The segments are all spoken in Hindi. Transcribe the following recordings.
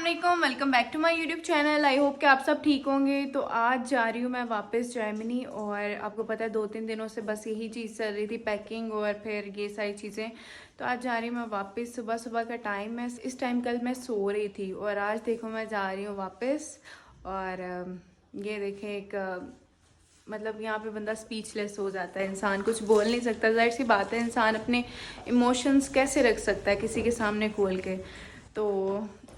अस्सलाम, welcome back to my YouTube channel. I hope कि आप सब ठीक होंगे। तो आज जा रही हूँ मैं वापस जर्मनी और आपको पता है 2-3 दिनों से बस यही चीज़ चल रही थी, पैकिंग और फिर ये सारी चीज़ें। तो आज जा रही हूँ मैं वापस। सुबह सुबह का टाइम है, इस टाइम कल मैं सो रही थी और आज देखो मैं जा रही हूँ वापस। और ये देखें एक मतलब यहाँ पे बंदा स्पीचलेस हो जाता है, इंसान कुछ बोल नहीं सकता। जाहिर सी बात है, इंसान अपने इमोशंस कैसे रख सकता है किसी के सामने खोल के। तो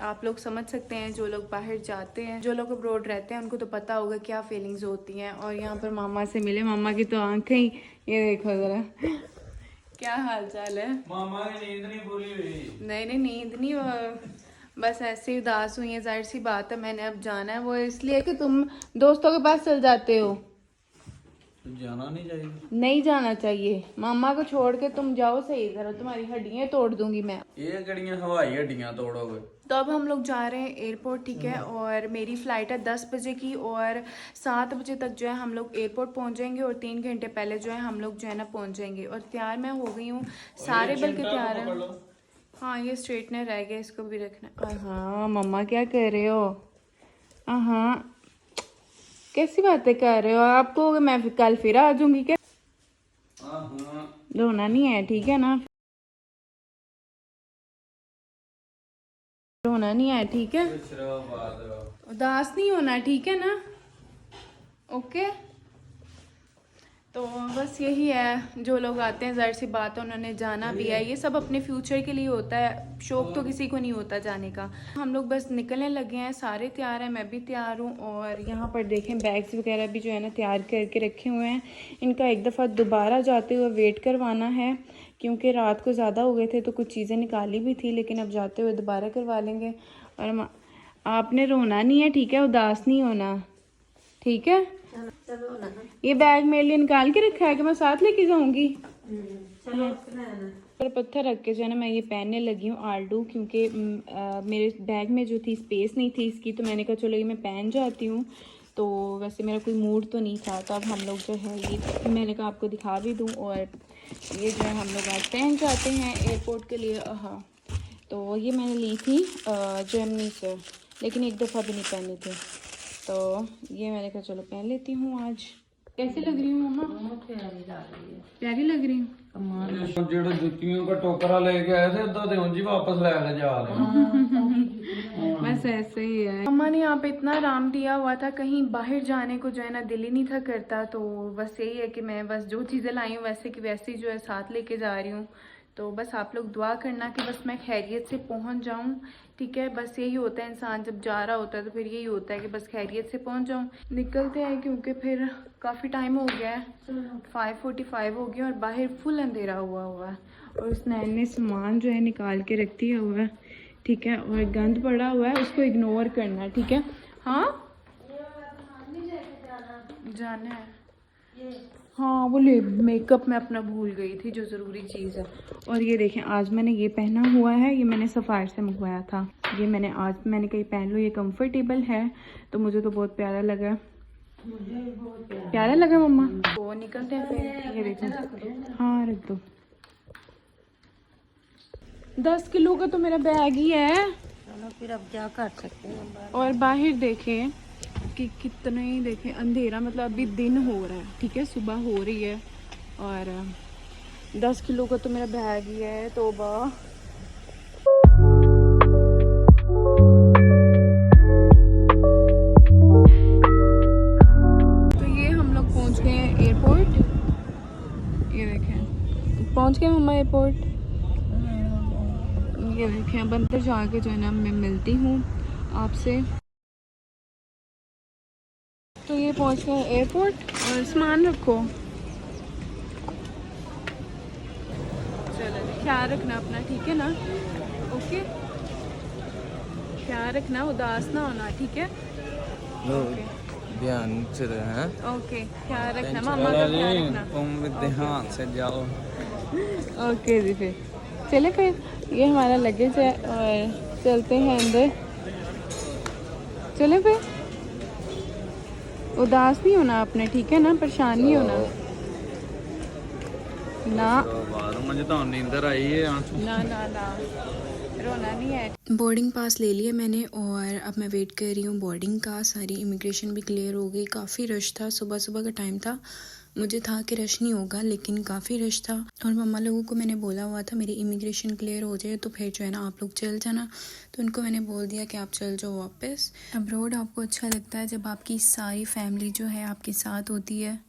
आप लोग समझ सकते हैं, जो लोग बाहर जाते हैं, जो लोग अब्रॉड रहते हैं, उनको तो पता होगा क्या फीलिंग्स होती हैं। और यहाँ पर मामा से मिले, मामा की तो आंखें ही ये देखो ज़रा क्या हाल चाल है। मामा की नींद नहीं पूरी हुई। नहीं नींद नहीं, बस ऐसे ही उदास हुई है। जाहिर सी बात है, मैंने अब जाना है। वो इसलिए कि तुम दोस्तों के पास चल जाते हो। जाना नहीं चाहिए। नहीं जाना चाहिए, मामा को छोड़ के तुम जाओ सही, जरा तुम्हारी हड्डियां तोड़ दूंगी मैं। ये गड़ियां हवाई हड्डियां तोड़ोगे। तो अब हम लोग जा रहे हैं एयरपोर्ट, ठीक है। और मेरी फ़्लाइट है 10 बजे की और 7 बजे तक जो है हम लोग एयरपोर्ट पहुंच जाएंगे और 3 घंटे पहले जो है हम लोग जो है ना पहुंच जाएंगे। और तैयार मैं हो गई हूँ, सारे बल्कि तैयार हैं। हाँ, ये स्ट्रेटनर रह गया, इसको भी रखना। हाँ मम्मा क्या कर रहे हो? हाँ, कैसी बातें कर रहे हो? आपको मैं कल फिर आ जाऊंगी क्या? रोना नहीं है, ठीक है ना? रोना नहीं है, ठीक है? उदास नहीं होना, ठीक है ना? ओके। तो बस यही है, जो लोग आते हैं ज़ाहिर सी बात है उन्होंने जाना भी है। ये सब अपने फ्यूचर के लिए होता है, शौक तो किसी को नहीं होता जाने का। हम लोग बस निकलने लगे हैं, सारे तैयार हैं, मैं भी तैयार हूँ। और यहाँ पर देखें बैग्स वगैरह भी जो है ना तैयार करके रखे हुए हैं। इनका एक दफ़ा दोबारा जाते हुए वेट करवाना है, क्योंकि रात को ज़्यादा हो गए थे तो कुछ चीज़ें निकाली भी थी, लेकिन अब जाते हुए दोबारा करवा लेंगे। और आपने रोना नहीं है, ठीक है? उदास नहीं होना, ठीक है? ये बैग मेरे लिए निकाल के रखा है कि मैं साथ लेके जाऊंगी। पर पत्थर रख के जो है ना मैं ये पहनने लगी हूँ आल्डू, क्योंकि मेरे बैग में जो थी स्पेस नहीं थी इसकी, तो मैंने कहा चलो ये मैं पहन जाती हूँ। तो वैसे मेरा कोई मूड तो नहीं था, तो अब हम लोग जो है ये मैंने कहा आपको दिखा भी दूँ। और ये जो है हम लोग आज पहन जाते हैं एयरपोर्ट के लिए। हाँ, तो ये मैंने ली थी जर्मनी से, लेकिन एक दफ़ा भी नहीं पहनी थी, तो ये मैंने कहा चलो पहन लेती हूँ आज। कैसी लग रही हूँ मम्मा? प्यारी लग रही हूँ। जेड़ा जुतियों का टोकरा लेके आए थे उधर से उंजी वापस लेके जा रहे हैं। बस ऐसे ही है। मम्मा ने यहाँ पे इतना आराम दिया हुआ था, कहीं बाहर जाने को जो है ना दिल ही नहीं था करता। तो बस यही है कि मैं बस जो चीज़ें लाई हूँ वैसे की वैसी जो है साथ लेके जा रही हूँ। तो बस आप लोग दुआ करना कि बस मैं खैरियत से पहुँच जाऊँ, ठीक है? बस यही होता है, इंसान जब जा रहा होता है तो फिर यही होता है कि बस खैरियत से पहुँच जाऊँ। निकलते हैं, क्योंकि फिर काफ़ी टाइम हो गया है, 5:45 हो गया और बाहर फुल अंधेरा हुआ है। और उस नैन ने सामान जो है निकाल के रख दिया हुआ है, ठीक है? और गंद पड़ा हुआ है, उसको इग्नोर करना है, ठीक है? हाँ, जाना है। हाँ, वो मेकअप में अपना भूल गई थी, जो ज़रूरी चीज़ है। और ये देखें, आज मैंने ये पहना हुआ है, ये मैंने सफ़ायर से मंगवाया था। ये मैंने कहीं पहन लो, ये कंफर्टेबल है, तो मुझे तो बहुत प्यारा लगा। प्यारा लगा मम्मा। तो निकलते हैं फिर। ये देखें, हाँ रख दो। 10 किलो का तो मेरा बैग ही है। चलो फिर अब क्या कर सकते हैं। और बाहर देखें कि कितने ही देखें अंधेरा, मतलब अभी दिन हो रहा है, ठीक है? सुबह हो रही है और 10 किलो का तो मेरा बैग ही है। तौबा। तो ये हम लोग पहुंच गए हैं एयरपोर्ट। ये देखें पहुंच गए मम्मा एयरपोर्ट। ये देखें अब अंदर जाके जो है ना मैं मिलती हूँ आपसे। तो ये पहुंच गए एयरपोर्ट और सामान रखो। चलो ख्याल रखना अपना, ठीक है ना? ओके, ख्याल रखना, उदास ना होना, ठीक है? ओके, ध्यान से हैं। ओके, ख्याल रखना, मामा का ख्याल रखना। तुम ध्यान से जाओ। ओके जी, फिर चले फिर। ये हमारा लगेज है और चलते हैं अंदर। चले फिर। उदास नहीं होना आपने, ठीक है ना? परेशान नहीं होना ना। मुझे तो नींदर आई है। ना ना ना, रोना नहीं है। बोर्डिंग पास ले लिया मैंने और अब मैं वेट कर रही हूँ बोर्डिंग का। सारी इमिग्रेशन भी क्लियर हो गई। काफ़ी रश था, सुबह सुबह का टाइम था। मुझे था कि रश नहीं होगा, लेकिन काफ़ी रश था। और मम्मा लोगों को मैंने बोला हुआ था मेरी इमिग्रेशन क्लियर हो जाए तो फिर जो है ना आप लोग चल जाना। तो उनको मैंने बोल दिया कि आप चल जाओ वापस। अब्रॉड आपको अच्छा लगता है जब आपकी सारी फैमिली जो है आपके साथ होती है।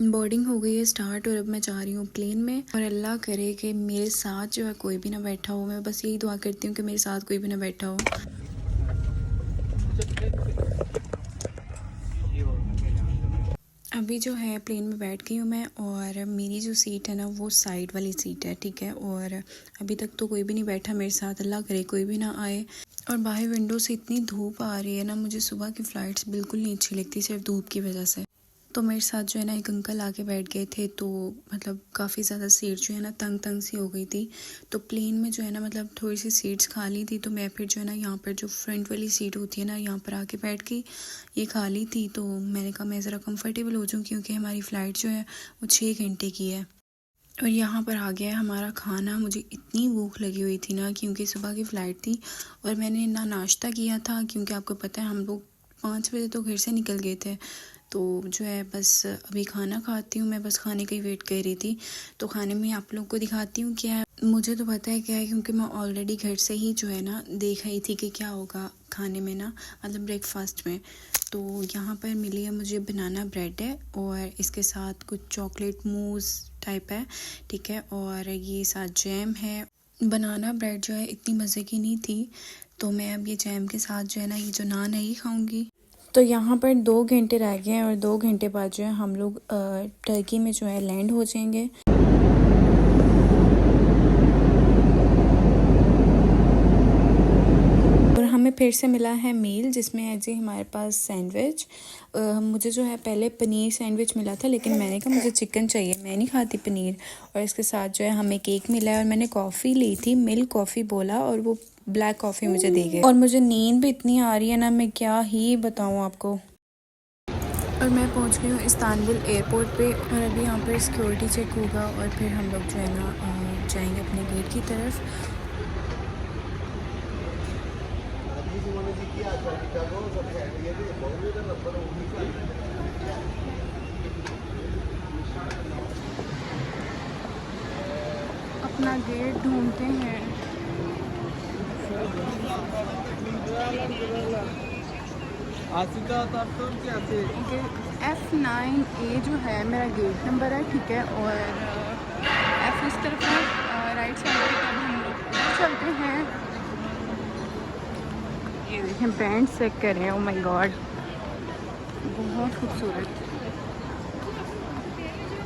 बोर्डिंग हो गई है स्टार्ट और अब मैं जा रही हूँ प्लेन में। और अल्लाह करे कि मेरे साथ जो है कोई भी ना बैठा हो। मैं बस यही दुआ करती हूँ कि मेरे साथ कोई भी ना बैठा हो। अभी जो है प्लेन में बैठ गई हूँ मैं और मेरी जो सीट है ना वो साइड वाली सीट है, ठीक है। और अभी तक तो कोई भी नहीं बैठा मेरे साथ, अल्लाह करे कोई भी ना आए। और बाहर विंडो से इतनी धूप आ रही है ना, मुझे सुबह की फ़्लाइट्स बिल्कुल नहीं अच्छी लगती सिर्फ धूप की वजह से। तो मेरे साथ जो है ना एक अंकल आके बैठ गए थे, तो मतलब काफ़ी ज़्यादा सीट जो है ना तंग तंग सी हो गई थी। तो प्लेन में जो है ना मतलब थोड़ी सी सीट्स खाली थी, तो मैं फिर जो है ना यहाँ पर जो फ्रंट वाली सीट होती है ना यहाँ पर आके बैठ गई। ये खाली थी तो मैंने कहा मैं ज़रा कंफर्टेबल हो जाऊँ, क्योंकि हमारी फ़्लाइट जो है वो 6 घंटे की है। और यहाँ पर आ गया है हमारा खाना। मुझे इतनी भूख लगी हुई थी ना, क्योंकि सुबह की फ़्लाइट थी और मैंने ना नाश्ता किया था, क्योंकि आपको पता है हम लोग 5 बजे तो घर से निकल गए थे। तो जो है बस अभी खाना खाती हूँ मैं, बस खाने का ही वेट कर रही थी। तो खाने में आप लोग को दिखाती हूँ क्या है। मुझे तो पता है क्या है, क्योंकि मैं ऑलरेडी घर से ही जो है ना देख रही थी कि क्या होगा खाने में ना, मतलब ब्रेकफास्ट में। तो यहाँ पर मिली है मुझे बनाना ब्रेड है और इसके साथ कुछ चॉकलेट मूस टाइप है, ठीक है। और ये साथ जैम है। बनाना ब्रेड जो है इतनी मज़े की नहीं थी, तो मैं अब ये जैम के साथ जो है ना ये जो नान है ये खाऊंगी। तो यहाँ पर 2 घंटे रह गए हैं और 2 घंटे बाद जो है हम लोग टर्की में जो है लैंड हो जाएंगे। और हमें फिर से मिला है मील, जिसमें है जी हमारे पास सैंडविच। मुझे जो है पहले पनीर सैंडविच मिला था, लेकिन मैंने कहा मुझे चिकन चाहिए, मैं नहीं खाती पनीर। और इसके साथ जो है हमें केक मिला है और मैंने कॉफ़ी ली थी, मिल्क कॉफ़ी बोला, और वो ब्लैक कॉफ़ी मुझे दे गए। और मुझे नींद भी इतनी आ रही है ना, मैं क्या ही बताऊँ आपको। और मैं पहुंच गई हूँ इस्तांबुल एयरपोर्ट पे और अभी यहाँ पर सिक्योरिटी चेक होगा और फिर हम लोग जो है ना जाएंगे अपने गेट की तरफ। अपना गेट ढूंढते हैं। F9A जो है मेरा गेट नंबर है, ठीक है। और F इस तरफ है राइट साइड पे। अब हम लोग उधर चलते हैं। ये देखें बैंड चेक करें, ओ माय गॉड बहुत खूबसूरत।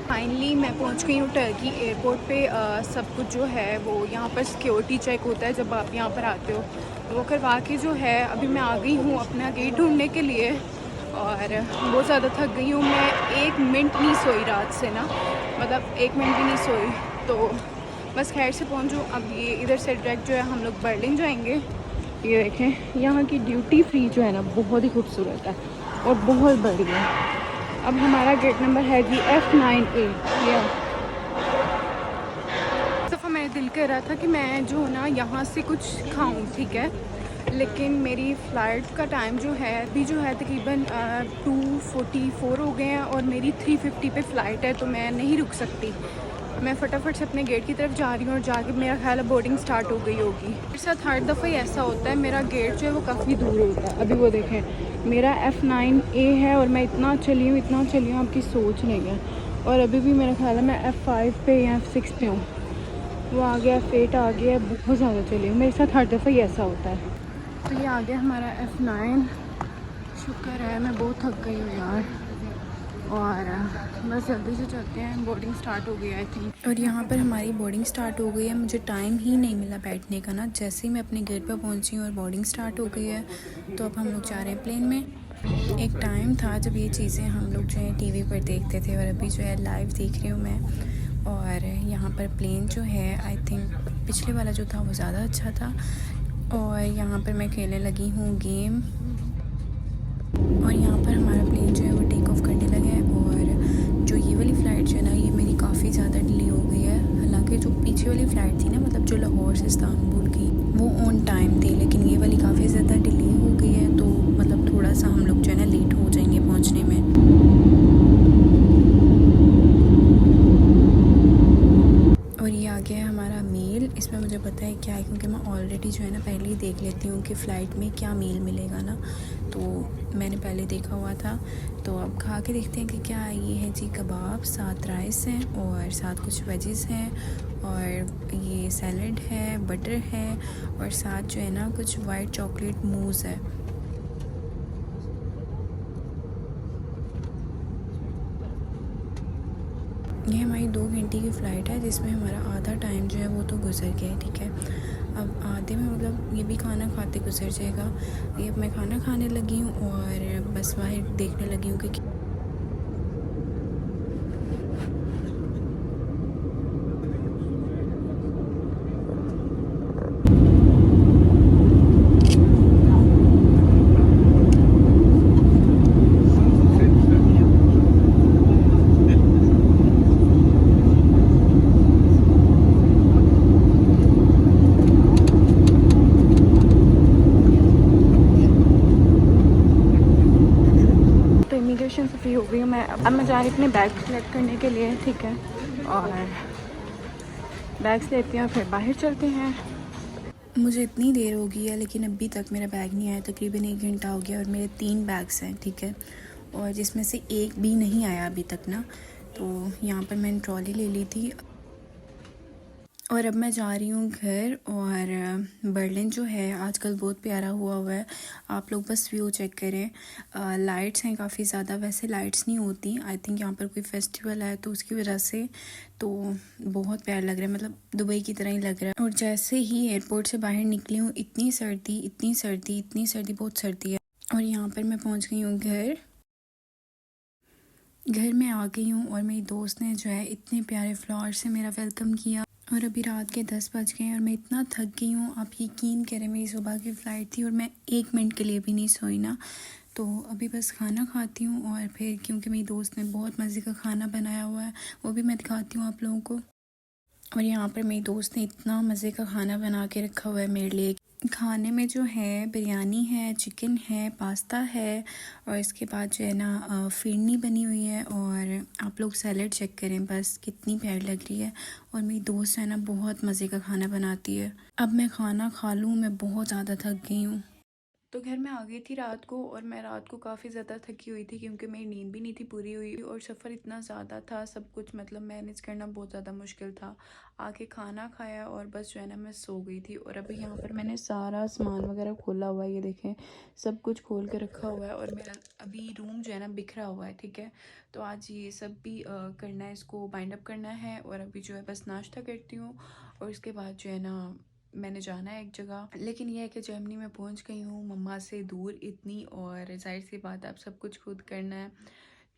फाइनली मैं पहुंच गई हूँ टर्की एयरपोर्ट पे। सब कुछ जो है वो यहाँ पर सिक्योरिटी चेक होता है जब आप यहाँ पर आते हो, वो करवा के जो है अभी मैं आ गई हूँ अपना गेट ढूंढने के लिए। और बहुत ज़्यादा थक गई हूँ मैं, 1 मिनट नहीं सोई रात से ना, मतलब 1 मिनट भी नहीं सोई। तो बस खैर से पहुँचूँ। अब ये इधर से डायरेक्ट जो है हम लोग बर्लिन जाएंगे। ये देखें यहाँ की ड्यूटी फ्री जो है ना बहुत ही खूबसूरत है और बहुत बड़ी है। अब हमारा गेट नंबर है जी F9A। दफ़ा मेरे दिल कर रहा था कि मैं जो ना यहाँ से कुछ खाऊं, ठीक है, लेकिन मेरी फ़्लाइट का टाइम जो है अभी जो है तकरीबन 2:44 हो गए हैं और मेरी 3:50 पे फ़्लाइट है, तो मैं नहीं रुक सकती। मैं फटाफट से अपने गेट की तरफ जा रही हूँ और जाके मेरा ख्याल है बोर्डिंग स्टार्ट हो गई होगी। मेरे साथ हर दफ़ा ही ऐसा होता है, मेरा गेट जो है वो काफ़ी दूर होता है। अभी वो देखें मेरा F9A है और मैं इतना चली हूँ आपकी सोच नहीं है। और अभी भी मेरा ख्याल है मैं F5 पे या F6 पे हूँ। वो आ गया, F8 आ गया, बहुत ज़्यादा चली हूँ। मेरे साथ हर दफ़ा ही ऐसा होता है। तो ये आ गया हमारा F9। शुक्र है, मैं बहुत थक गई हूँ यार। और बस जल्दी से चलते हैं, बोर्डिंग स्टार्ट हो गई आई थिंक। और यहाँ पर हमारी बोर्डिंग स्टार्ट हो गई है। मुझे टाइम ही नहीं मिला बैठने का ना, जैसे ही मैं अपने गेट पर पहुँची हूँ और बोर्डिंग स्टार्ट हो गई है। तो अब हम लोग जा रहे हैं प्लेन में। एक टाइम था जब ये चीज़ें हम लोग जो है टीवी पर देखते थे और अभी जो है लाइव देख रही हूँ मैं। और यहाँ पर प्लेन जो है आई थिंक पिछले वाला जो था वो ज़्यादा अच्छा था। और यहाँ पर मैं खेलने लगी हूँ गेम। और यहाँ पर हमारा प्लेन जो है वो टेक ऑफ करने लगा है। ये वाली फ़्लाइट जो है ना ये मेरी काफ़ी ज़्यादा डिले हो गई है। हालांकि जो पीछे वाली फ़्लाइट थी ना, मतलब जो लाहौर से इस्तांबुल की, वो ऑन टाइम थी, लेकिन ये वाली काफ़ी ज़्यादा डिले हो गई है। तो मतलब थोड़ा सा हम लोग जो है ना लेट हो जाएंगे पहुँचने में। और ये आ गया है हमारा मील। इसमें मुझे पता है क्या है, क्योंकि मैं ऑलरेडी जो है ना पहले ही देख लेती हूँ कि फ़्लाइट में क्या मील मिलेगा ना, तो मैंने पहले देखा हुआ था। तो अब खा के देखते हैं कि क्या है। ये है जी कबाब, साथ राइस हैं और साथ कुछ वेजेस हैं, और ये सैलड है, बटर है, और साथ जो है ना कुछ वाइट चॉकलेट मूज़ है। ये हमारी 2 घंटे की फ़्लाइट है, जिसमें हमारा आधा टाइम जो है वो तो गुजर गया है, ठीक है। अब आधे में मतलब ये भी खाना खाते गुजर जाएगा। ये अब मैं खाना खाने लगी हूँ और बस बाहर देखने लगी हूँ कि तो इमिग्रेशन से फ्री हो गई हूँ मैं। अब मैं जा रही अपने बैग सेलेक्ट करने के लिए, ठीक है, और बैग्स लेती हैं और फिर बाहर चलते हैं। मुझे इतनी देर हो गई है लेकिन अभी तक मेरा बैग नहीं आया। तकरीबन 1 घंटा हो गया और मेरे 3 बैग्स हैं, ठीक है, और जिसमें से एक भी नहीं आया अभी तक ना। तो यहाँ पर मैंने ट्रॉली ले ली थी और अब मैं जा रही हूँ घर। और बर्लिन जो है आजकल बहुत प्यारा हुआ हुआ है। आप लोग बस व्यू चेक करें। लाइट्स हैं काफ़ी ज़्यादा। वैसे लाइट्स नहीं होती, आई थिंक यहाँ पर कोई फेस्टिवल है तो उसकी वजह से। तो बहुत प्यारा लग रहा है, मतलब दुबई की तरह ही लग रहा है। और जैसे ही एयरपोर्ट से बाहर निकली हूँ, इतनी सर्दी, इतनी सर्दी, इतनी सर्दी, बहुत सर्दी है। और यहाँ पर मैं पहुँच गई हूँ घर में आ गई हूँ। और मेरी दोस्त ने जो है इतने प्यारे फ्लावर से मेरा वेलकम किया। और अभी रात के 10 बज गए और मैं इतना थक गई हूँ, आप यकीन करें मेरी सुबह की फ़्लाइट थी और मैं 1 मिनट के लिए भी नहीं सोई ना। तो अभी बस खाना खाती हूँ और फिर, क्योंकि मेरी दोस्त ने बहुत मज़े का खाना बनाया हुआ है, वो भी मैं दिखाती हूँ आप लोगों को। और यहाँ पर मेरी दोस्त ने इतना मज़े का खाना बना के रखा हुआ है मेरे लिए। खाने में जो है बिरयानी है, चिकन है, पास्ता है, और इसके बाद जो है ना फिरनी बनी हुई है। और आप लोग सैलड चेक करें बस कितनी प्यारी लग रही है। और मेरी दोस्त है ना बहुत मज़े का खाना बनाती है। अब मैं खाना खा लूँ, मैं बहुत ज़्यादा थक गई हूँ। तो घर में आ गई थी रात को और मैं रात को काफ़ी ज़्यादा थकी हुई थी, क्योंकि मेरी नींद भी नहीं थी पूरी हुई और सफ़र इतना ज़्यादा था, सब कुछ मतलब मैनेज करना बहुत ज़्यादा मुश्किल था। आके खाना खाया और बस जो है ना मैं सो गई थी। और अभी यहाँ पर मैंने सारा सामान वगैरह खोला हुआ है, ये देखें सब कुछ खोल के रखा हुआ है। और मेरा अभी रूम जो है ना बिखरा हुआ है, ठीक है। तो आज ये सब भी करना है, इसको बाइंड अप करना है। और अभी जो है बस नाश्ता करती हूँ और उसके बाद जो है ना मैंने जाना है एक जगह। लेकिन यह है कि जर्मनी में पहुंच गई हूँ, मम्मा से दूर इतनी, और जाहिर सी बात है अब सब कुछ खुद करना है।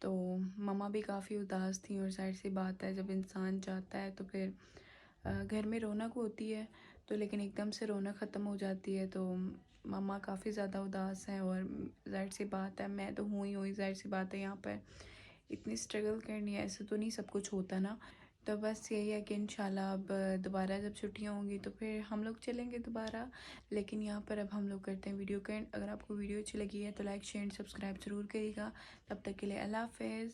तो मम्मा भी काफ़ी उदास थी और जाहिर सी बात है जब इंसान जाता है तो फिर घर में रौनक होती है, तो लेकिन एकदम से रौनक ख़त्म हो जाती है। तो मम्मा काफ़ी ज़्यादा उदास हैं और जाहिर सी बात है मैं तो हूँ ही हुई, जाहिर सी बात है यहाँ पर इतनी स्ट्रगल करनी है, ऐसे तो नहीं सब कुछ होता ना। तो बस यही है कि इंशाल्लाह अब दोबारा जब छुट्टियां होंगी तो फिर हम लोग चलेंगे दोबारा। लेकिन यहाँ पर अब हम लोग करते हैं वीडियो का एंड। अगर आपको वीडियो अच्छी लगी है तो लाइक शेयर सब्सक्राइब ज़रूर करिएगा। तब तक के लिए अल्लाह हाफ़िज़।